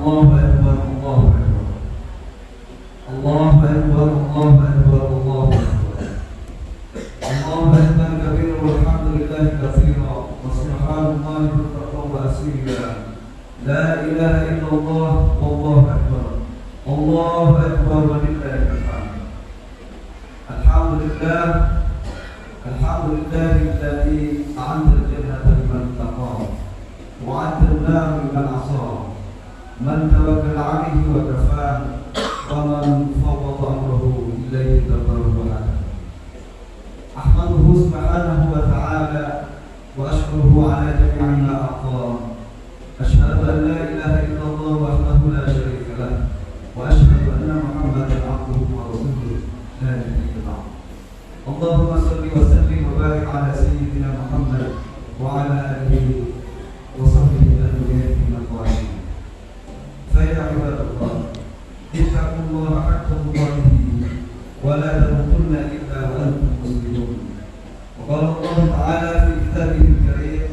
الله أكبر الله أكبر الله أكبر الله أكبر الله أكبر الله أكبر كبير والحمد لله كثيرا وسبحان الله بكرة وأصيلا لا إله إلا الله والله أكبر الله أكبر ولله الحمد. الحمد لله الحمد لله الذي أعد الجنة لمن اتقى وأعد النار لمن عصاه من توكل عليه وكفاه ومن فوض أمره إليه تبرر وهدى. أحمده سبحانه وتعالى وأشكره على جميع ما أعطاه. أشهد أن لا إله إلا الله وحده لا شريك له وأشهد أن محمدا عبده ورسوله لا نبي بعده. اللهم صل وسلم وبارك على سيدنا محمد وعلى آله وصحبه الأنبياء والصالحين. فيا عباد الله اتقوا الله حق تقاته ولا تموتن إلا وأنتم مسلمون. وقال الله تعالى في كتابه الكريم: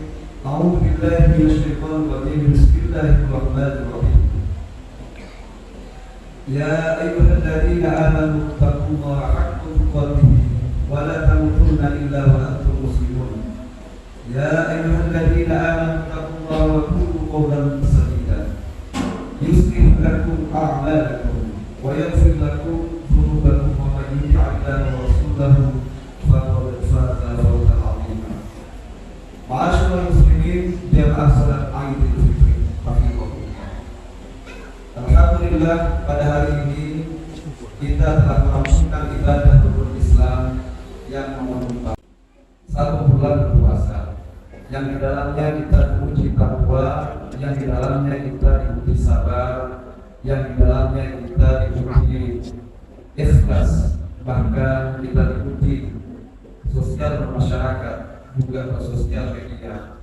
أعوذ بالله من الشيطان الرجيم بسم الله الرحمن الرحيم. يا أيها الذين آمنوا اتقوا الله حق تقاته ولا تموتن إلا وأنتم مسلمون. يا أيها الذين آمنوا اتقوا الله وقولوا قولا سديدا يصلح لكم أعمالكم ويغفر لكم ذنوبكم ومن يطع الله ورسوله فقد فاز فوزا عظيما. معاشر المسلمين jamaah salat Idul Fitri, alhamdulillah pada hari ini kita telah melakukan ibadah rukun Islam yang menunjukkan satu bulan berpuasa yang di dalamnya kita diuji takwa, yang di dalamnya kita diuji sabar, yang di dalamnya kita diuji ikhlas, bahkan kita diuji sosial bermasyarakat, juga bersosial media.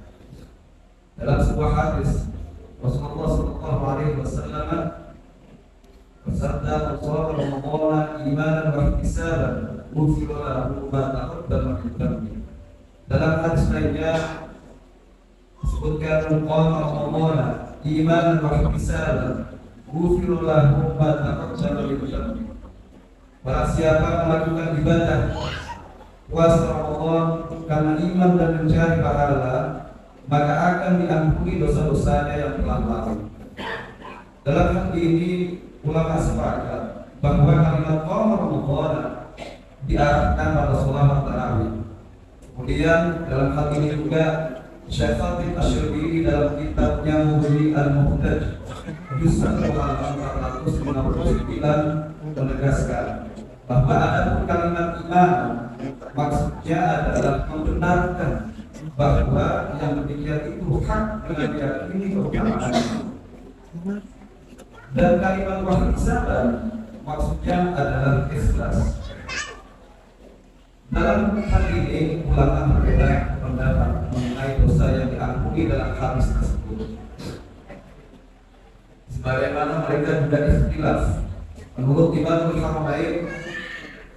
Dalam sebuah hadis Rasulullah SAW bersabda: "Shawwal Ramadan imanan wa ihtisaban, ghufira lahu ma taqaddama min dhanbi." Dalam hadis lainnya disebutkan: "Qama Ramadan imanan wa ihtisaban, ghufira lahu ma taqaddama min dhanbi." Barang siapa melakukan ibadah puasa Ramadan karena iman dan mencari pahala, maka akan diampuni dosa-dosanya yang telah lalu. Dalam hal ini ulama sepakat bahwa kalimat qama Ramadan diarahkan pada sholat tarawih. Kemudian dalam hal ini juga Syekh Khatib Asy-Syibili dalam kitabnya Mughni Al-Muhtaj juz 459 menegaskan bahwa ada kalimat iman maksudnya adalah membenarkan bahwa yang demikian itu hak dengan diyakini keutamaannya, dan kalimat wahyisaban maksudnya adalah ikhlas. Dalam hal ini ulama berbeda pendapat mengenai dosa yang diampuni dalam hadis tersebut. Sebagaimana mereka juga ikhtilaf. Menurut Imamul Haramain,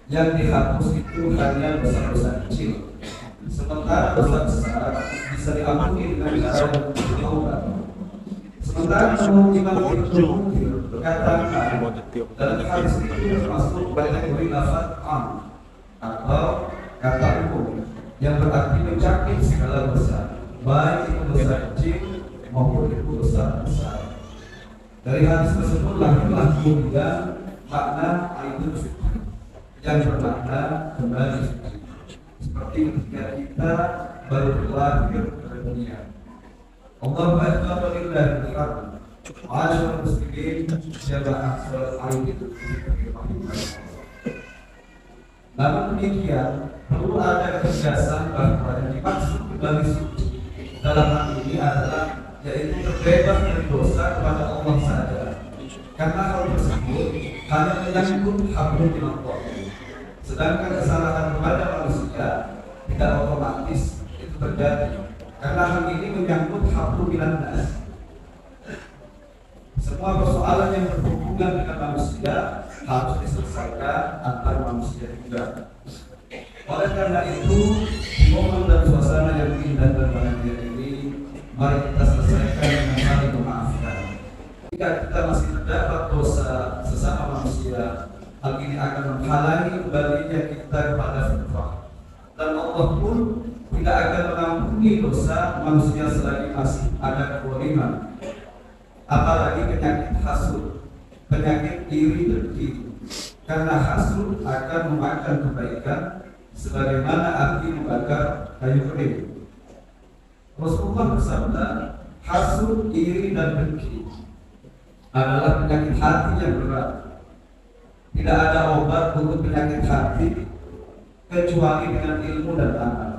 yang dihapus itu hanya dosa-dosa kecil, sementara dosa besar bisa diampuni dengan cara bertaubat. Sementara menurut Imam Ibnu Katsir berkata dalam hadis itu termasuk banyak beri lafaz am atau kata umum yang berarti mencakup segala dosa, baik itu dosa kecil maupun itu dosa besar. Dari hadis tersebut lahirlah kemudian makna Idul Fitri yang bermakna kembali suci, seperti ketika kita baru lahir ke dunia. Allahu Akbar walillahil hamd. Ma'asyiral muslimin, jamaah salat Idul Fitri. Namun demikian, perlu ada ketegasan bahwa yang dimaksud kembali suci dalam hal ini adalah yaitu terbebas dari dosa kepada Allah saja. Karena hal tersebut hanya menyangkut hablum minallah. Sedangkan kesalahan kepada manusia tidak otomatis itu terjadi, karena hal ini menyangkut hablum minannas. Semua persoalan yang berhubungan dengan manusia harus diselesaikan antar manusia juga. Oleh karena itu, di momen dan suasana yang indah dan bahagia ini, mari kita selesaikan dengan saling memaafkan. Jika kita masih terdapat dosa sesama manusia, hal ini akan menghalangi kembalinya kita kepada fitrah. Dan Allah pun tidak akan mengampuni dosa manusia selagi masih ada kezaliman. Apalagi penyakit hasud, penyakit iri dengki. Karena hasud akan memakan kebaikan sebagaimana api membakar kayu kering. Rasulullah bersabda, hasud, iri dan dengki adalah penyakit hati yang berat. Tidak ada obat untuk penyakit hati kecuali dengan ilmu dan amal.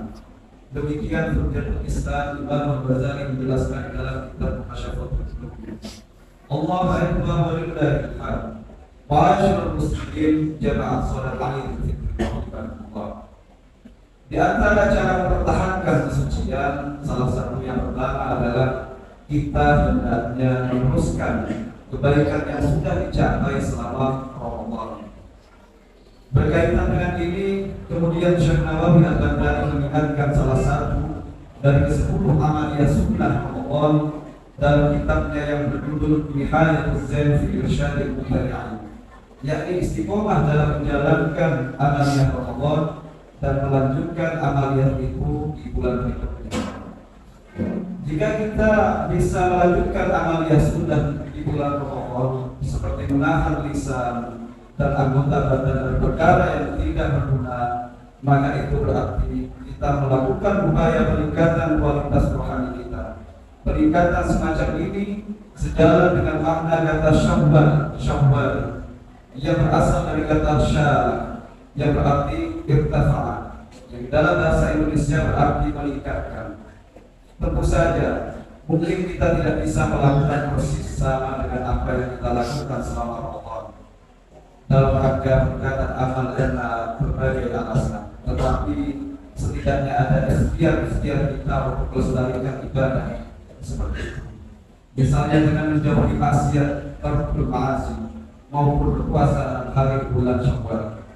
Demikian Hujjatul Islam Imam Al-Ghazali menjelaskan dalam kitab Muhasyafatul Qulub. Allah Akbar walillahil hamd. Ma'asyiral muslimin jamaah salat Idul Fitri Allah. Di antara cara mempertahankan kesucian, salah satu yang pertama adalah kita hendaknya meneruskan kebaikan yang sudah dicapai selama Ramadan. Berkaitan dengan ini, kemudian Syekh Nawawi Al-Albani mengingatkan salah satu dari ke-10 amaliyah sunnah Ramadan dalam kitabnya yang berjudul Nihayatul Zain fi Irsyadil Mubtadi'in, yakni istiqomah dalam menjalankan amaliyah Ramadan dan melanjutkan amaliyah itu di bulan berikutnya. Jika kita bisa melanjutkan amaliyah sunnah di bulan Ramadan seperti menahan lisan dan anggota badan dari perkara yang tidak berguna, maka itu berarti kita melakukan upaya peningkatan kualitas rohani kita. Peningkatan semacam ini sejalan dengan makna kata syawwal yang berasal dari kata syah yang berarti irtafa'a, yang dalam bahasa Indonesia berarti meningkatkan. Tentu saja mungkin kita tidak bisa melakukan persis sama dengan apa yang kita lakukan selama Ramadan dalam rangka peningkatan amal dan berbagai alasan, tetapi setidaknya ada ikhtiar kita untuk melestarikan ibadah seperti itu. Misalnya dengan menjauhi maksiat, tarkul ma'asi, maupun berpuasa hari bulan Syawal.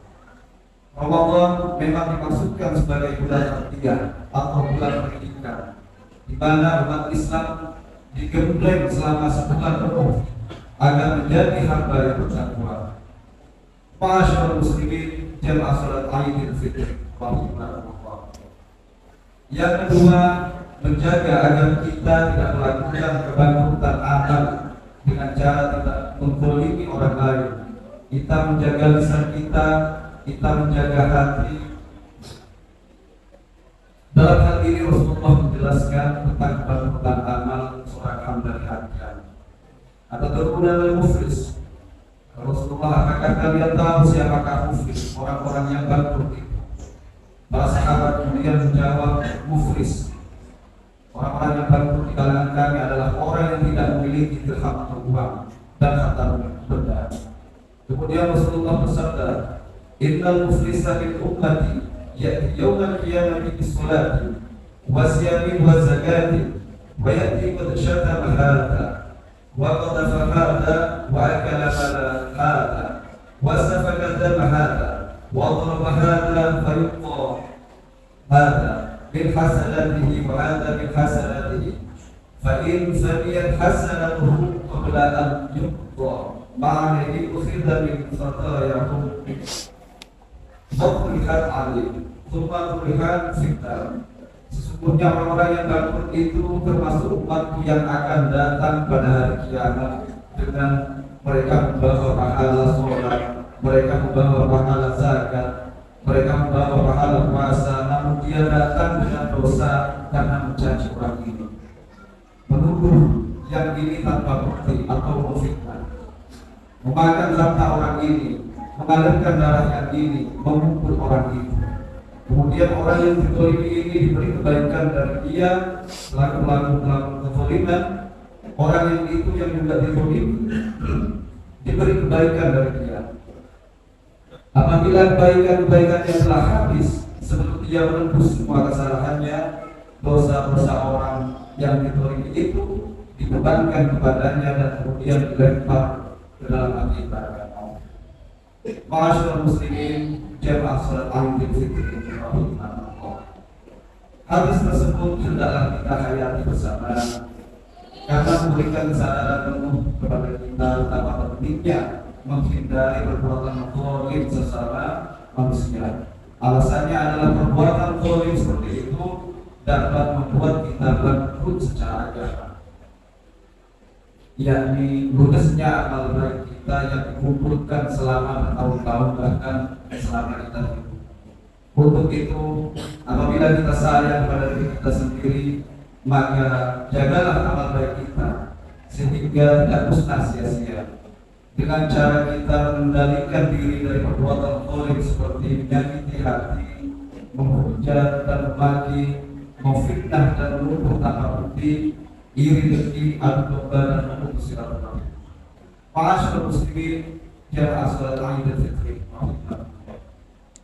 Ramadan memang dimaksudkan sebagai bulan pertigaan atau bulan pendidikan, di mana umat Islam digembleng selama sebulan penuh agar menjadi hamba yang bertakwa. Ma'asyiral muslimin jamaah salat Idul Fitri rahimahullah. Yang kedua, menjaga agar kita tidak melakukan kebangkrutan amal dengan cara tidak menzalimi orang lain. Kita menjaga lisan kita menjaga hati. Dalam hal ini Rasulullah menjelaskan tentang kebangkrutan amal seorang hamba di hatinya. Atau terguna muflis. Rasulullah, apakah kalian tahu siapakah muflis, orang-orang yang bangkrut itu? Para sahabat kemudian menjawab, muflis, orang-orang yang bangkrut di kalangan kami adalah orang yang tidak memiliki dirham atau uang dan harta benda. Kemudian Rasulullah bersabda, innal muflisa min ummati ya'ti yawmal qiyamati bis-salati wa siyami wa zakati wa ya'ti qad syatama hadha wa qadafa hadha wa akala hadha wa safaka dama hadha wa daraba hadha fa yuqta hadha min hasanatihi wa hadha min hasanatihi fa in faniyat hasanatuhu qabla an yuqta ma'anihi ukhidha min khatayahum melihat alim, summa melihat fiktar. Sesungguhnya orang-orang yang bangkrut itu termasuk umat yang akan datang pada hari kiamat dengan mereka membawa pahala sholat, mereka membawa pahala zakat, mereka membawa pahala puasa, namun dia datang dengan dosa karena mencaci orang ini, menuduh yang ini tanpa bukti atau memfitnah, memakan harta orang ini, mengalirkan darah yang ini, memukul orang itu. Kemudian orang yang dizalimi ini diberi kebaikan dari dia selaku melakukan kezaliman. Orang yang itu yang juga dizalimi diberi kebaikan dari dia. Apabila kebaikan-kebaikan yang telah habis sebelum dia menembus semua kesalahannya, dosa-dosa orang yang dizalimi itu dibebankan kepadanya dan kemudian dilempar ke dalam api neraka. Ma'asyiral muslimin jamaah salat Idul Fitri rahimahullah. Hadis tersebut hendaklah kita hayati bersama karena memberikan kesadaran penuh kepada kita betapa pentingnya menghindari perbuatan zalim sesama manusia. Alasannya adalah perbuatan zalim seperti itu dapat membuat kita bangkrut secara agama, yakni ludesnya amal baik kita yang dikumpulkan selama bertahun-tahun bahkan selama kita hidup. Untuk itu, apabila kita sayang pada diri kita sendiri, maka jagalah amal baik kita sehingga tidak musnah sia-sia. Dengan cara kita mengendalikan diri dari perbuatan zalim seperti menyakiti hati, menghujat dan memaki, memfitnah dan menuduh tanpa bukti, iri dengki, adu domba dan memutus silaturahmi. Ma'asyiral muslimin, jamaah salat Idul Fitri.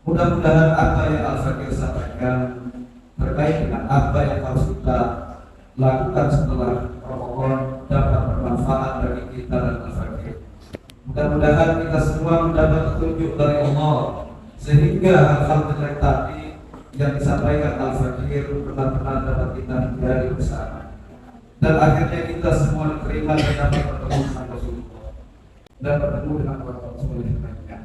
Mudah-mudahan apa yang Al-Fakir sampaikan terkait dengan apa yang harus kita lakukan setelah Ramadan dapat bermanfaat bagi kita dan Al-Fakir. Mudah-mudahan kita semua mendapat petunjuk dari Allah sehingga hal-hal jelek tadi yang disampaikan Al-Fakir benar-benar dapat kita hindari bersama. Dan akhirnya kita semua diterima dan dapat bertemu dengan Rasulullah dan bertemu dengan orang-orang soleh lainnya.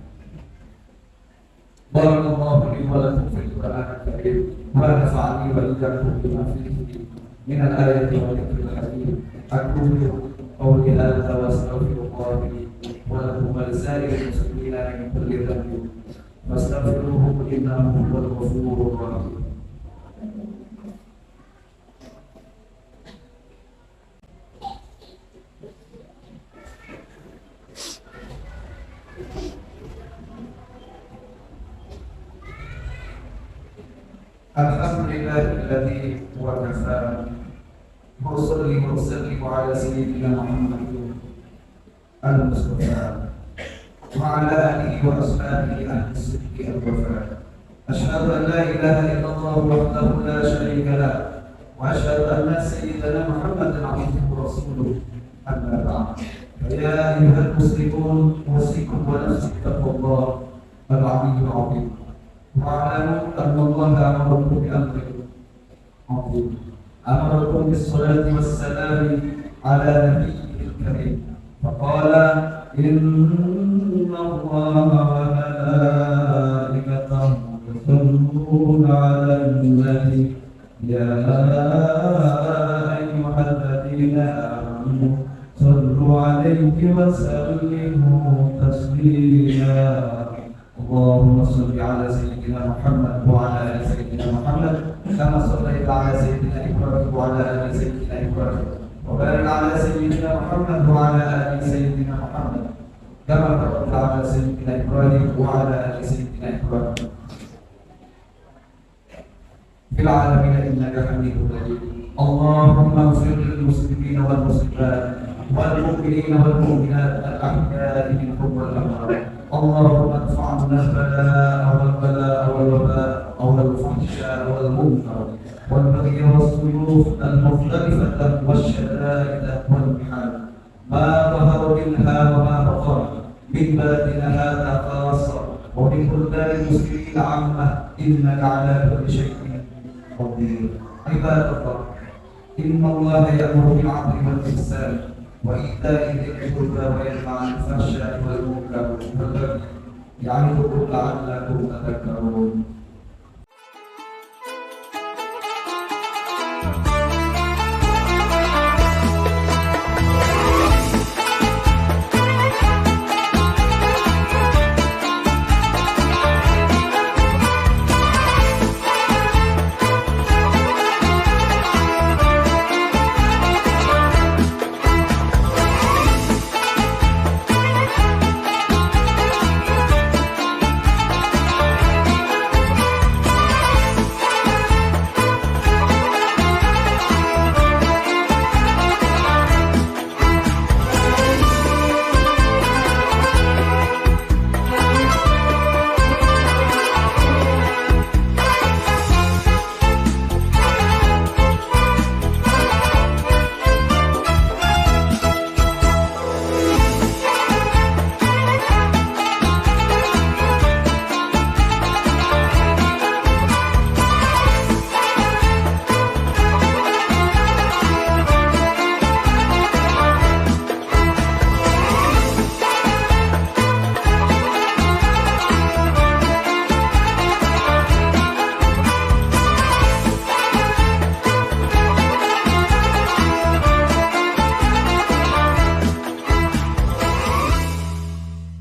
Barakallahu li wa lakum fil Qur'anil Karim wa nafa'ani wa iyyakum bima fihi min al-ayati wa dhikril hakim. Aqulu qawli hadza wa astaghfirullah li wa lakum wa lisa'iril muslimina min kulli dhanbin fastaghfiruhu innahu huwal ghafurur rahim. Alhamdulillahilladzi wa kafa wa sallallahu ala sayyidina Muhammadin al-Mustafa wa ala alihi wa ashabihi al-siddiqi al-wafa. Asyhadu an la ilaha illallah wahdahu la syarika lah wa asyhadu anna sayyidana Muhammadan abduhu wa rasuluh. Amma ba'd. Ya ayyuhal muslimun, usikum wa nafsi bittaqwallah al-'aliyyil 'azim. واعلموا أن الله أمركم بأمر عظيم، أمركم بالصلاة والسلام على نبيه الكريم، فقال إن الله وملائكته يصلون على النبي يا أيها الذين آمنوا صلوا عليه وسلموا تسليما. اللهم صل على سيدنا محمد وعلى ال سيدنا محمد كما صليت على سيدنا ابراهيم وعلى ال سيدنا ابراهيم وبارك على سيدنا محمد وعلى ال سيدنا محمد كما باركت على سيدنا ابراهيم وعلى ال سيدنا ابراهيم في العالمين انك حميد مجيد. اللهم اغفر للمسلمين والمسلمات والمؤمنين والمؤمنات الاحياء منهم والاموات. اللهم ادفع عنا البلاء والبلاء والوباء والفحشاء والمنكر والبغي والسيوف المختلفة والشدائد والمحال ما ظهر منها وما بطن من بلدنا هذا خاصة ومن بلدان المسلمين عامة إنك على كل شيء قدير. عباد الله، إن الله يأمر بالعدل والإحسان وإيتاء ذي القربى وينهى عن الفحشاء والمنكر والبغي يعظكم لعلكم تذكرون.